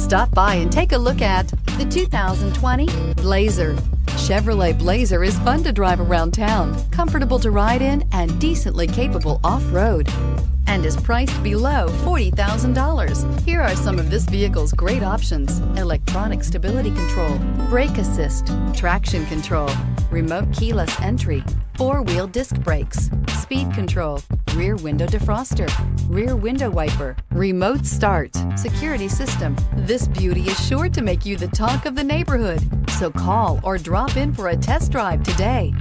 Stop by and take a look at the 2020 Blazer. Chevrolet Blazer is fun to drive around town, comfortable to ride in, and decently capable off-road, and is priced below $40,000. Here are some of this vehicle's great options: electronic stability control, brake assist, traction control, remote keyless entry, four-wheel disc brakes, speed control, rear window defroster, rear window wiper, remote start, security system. This beauty is sure to make you the talk of the neighborhood. So call or drop in for a test drive today.